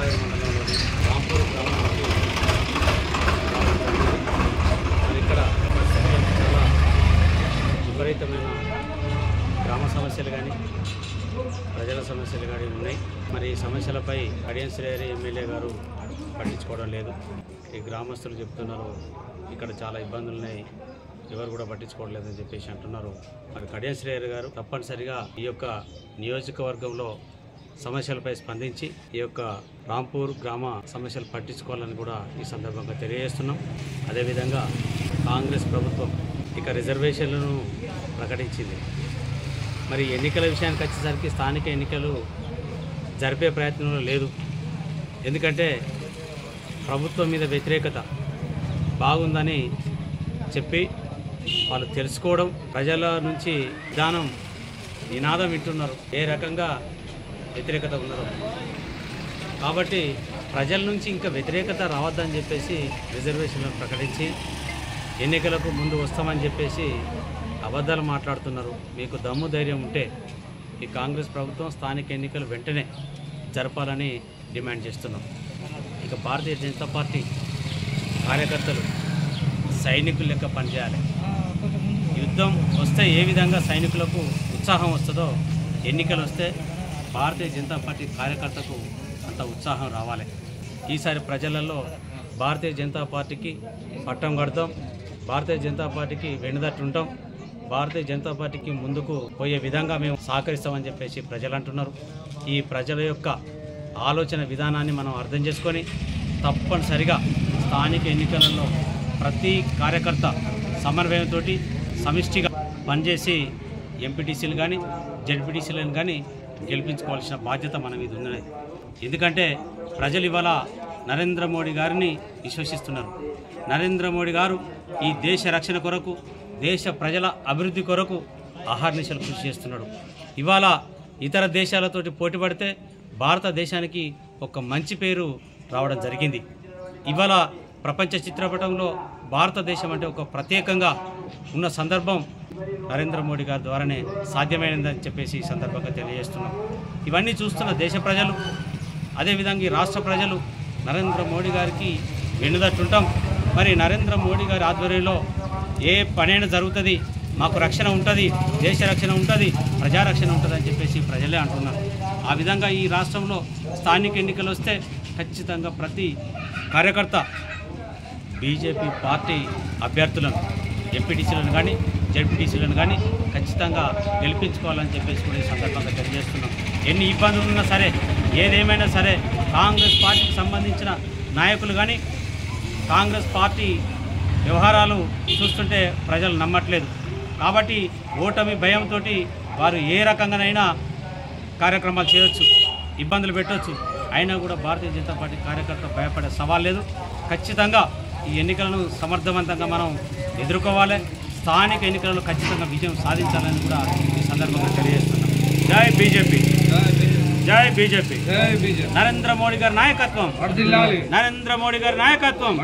కొత్తసాగర్ మండలంలోని రాంపూర్ గ్రామానికి మరి ఇక్కడ చాలా విపరీతమైన గ్రామ సమస్యలు కానీ ప్రజల సమస్యలు కానీ ఉన్నాయి. మరి ఈ సమస్యలపై కడియం శ్రీహరి ఎమ్మెల్యే గారు పట్టించుకోవడం లేదు. ఈ గ్రామస్తులు చెప్తున్నారు ఇక్కడ చాలా ఇబ్బందులు ఉన్నాయి, ఎవరు కూడా పట్టించుకోవట్లేదని చెప్పేసి అంటున్నారు. మరి కడియం శ్రీహరి గారు తప్పనిసరిగా ఈ యొక్క నియోజకవర్గంలో సమస్యలపై స్పందించి ఈ యొక్క రాంపూర్ గ్రామ సమస్యలు పట్టించుకోవాలని కూడా ఈ సందర్భంగా తెలియజేస్తున్నాం. అదేవిధంగా కాంగ్రెస్ ప్రభుత్వం ఇక రిజర్వేషన్లను ప్రకటించింది. మరి ఎన్నికల విషయానికి వచ్చేసరికి స్థానిక ఎన్నికలు జరిపే ప్రయత్నంలో లేదు. ఎందుకంటే ప్రభుత్వం మీద వ్యతిరేకత బాగుందని చెప్పి వాళ్ళు తెలుసుకోవడం, ప్రజల నుంచి నినాదం వింటున్నారు ఏ రకంగా వ్యతిరేకత ఉన్నదో. కాబట్టి ప్రజల నుంచి ఇంకా వ్యతిరేకత రావద్దని చెప్పేసి రిజర్వేషన్లను ప్రకటించి ఎన్నికలకు ముందు వస్తామని చెప్పేసి అబద్ధాలు మాట్లాడుతున్నారు. మీకు దమ్ము ధైర్యం ఉంటే ఈ కాంగ్రెస్ ప్రభుత్వం స్థానిక ఎన్నికలు వెంటనే జరపాలని డిమాండ్ చేస్తున్నాం. ఇక భారతీయ జనతా పార్టీ కార్యకర్తలు సైనికుల లెక్క పనిచేయాలి. యుద్ధం వస్తే ఏ విధంగా సైనికులకు ఉత్సాహం వస్తుందో ఎన్నికలు వస్తే భారతీయ జనతా పార్టీ కార్యకర్తకు అంత ఉత్సాహం రావాలి. ఈసారి ప్రజలలో భారతీయ జనతా పార్టీకి పట్టం కడతాం, భారతీయ జనతా పార్టీకి వెన్నుదట్టు ఉంటాం, భారతీయ జనతా పార్టీకి ముందుకు పోయే విధంగా మేము సహకరిస్తామని చెప్పేసి ప్రజలు అంటున్నారు. ఈ ప్రజల యొక్క ఆలోచన విధానాన్ని మనం అర్థం చేసుకొని తప్పనిసరిగా స్థానిక ఎన్నికలలో ప్రతి కార్యకర్త సమన్వయంతో సమిష్టిగా పనిచేసి ఎంపీటీసీలు కానీ జెడ్పీటీసీలను కానీ గెలిపించుకోవాల్సిన బాధ్యత మన మీద ఉన్నది. ఎందుకంటే ప్రజలు ఇవాళ నరేంద్ర మోడీ గారిని విశ్వసిస్తున్నారు. నరేంద్ర మోడీ గారు ఈ దేశ రక్షణ కొరకు, దేశ ప్రజల అభివృద్ధి కొరకు అహర్నిశలు కృషి చేస్తున్నాడు. ఇవాళ ఇతర దేశాలతోటి పోటీ పడితే భారతదేశానికి ఒక మంచి పేరు రావడం జరిగింది. ఇవాళ ప్రపంచ చిత్రపటంలో భారతదేశం అంటే ఒక ప్రత్యేకంగా ఉన్న సందర్భం నరేంద్ర మోడీ గారి ద్వారానే సాధ్యమైనదని చెప్పేసి ఈ సందర్భంగా తెలియజేస్తున్నాం. ఇవన్నీ చూస్తున్న దేశ ప్రజలు, అదేవిధంగా ఈ రాష్ట్ర ప్రజలు నరేంద్ర మోడీ గారికి వెన్నుదట్టుంటాం. మరి నరేంద్ర మోడీ గారి ఆధ్వర్యంలో ఏ పనైనా జరుగుతుంది, మాకు రక్షణ ఉంటుంది, దేశ రక్షణ ఉంటుంది, ప్రజారక్షణ ఉంటుంది అని చెప్పేసి ప్రజలే అంటున్నారు. ఆ విధంగా ఈ రాష్ట్రంలో స్థానిక ఎన్నికలు వస్తే ఖచ్చితంగా ప్రతి కార్యకర్త బీజేపీ పార్టీ అభ్యర్థులను ఎంపీటీసీలను కానీ జెడ్పీటీసీలను కానీ ఖచ్చితంగా గెలిపించుకోవాలని చెప్పేసి కూడా ఈ సందర్భంగా తెలియజేస్తున్నాం. ఎన్ని ఇబ్బందులు ఉన్నా సరే, ఏదేమైనా సరే కాంగ్రెస్ పార్టీకి సంబంధించిన నాయకులు కానీ కాంగ్రెస్ పార్టీ వ్యవహారాలు చూస్తుంటే ప్రజలు నమ్మట్లేదు. కాబట్టి ఓటమి భయంతో వారు ఏ రకంగానైనా కార్యక్రమాలు చేయవచ్చు, ఇబ్బందులు పెట్టవచ్చు. అయినా కూడా భారతీయ జనతా పార్టీ కార్యకర్త భయపడే సవాల్ లేదు. ఖచ్చితంగా ఈ ఎన్నికలను సమర్థవంతంగా మనం ఎదుర్కోవాలి. స్థానిక ఎన్నికలలో ఖచ్చితంగా విజయం సాధించాలని కూడా ఈ సందర్భంగా తెలియజేస్తున్నాం. జై బీజేపీ, జై బీజేపీ, నరేంద్ర మోడీ గారి నాయకత్వం, నరేంద్ర మోడీ గారి నాయకత్వం.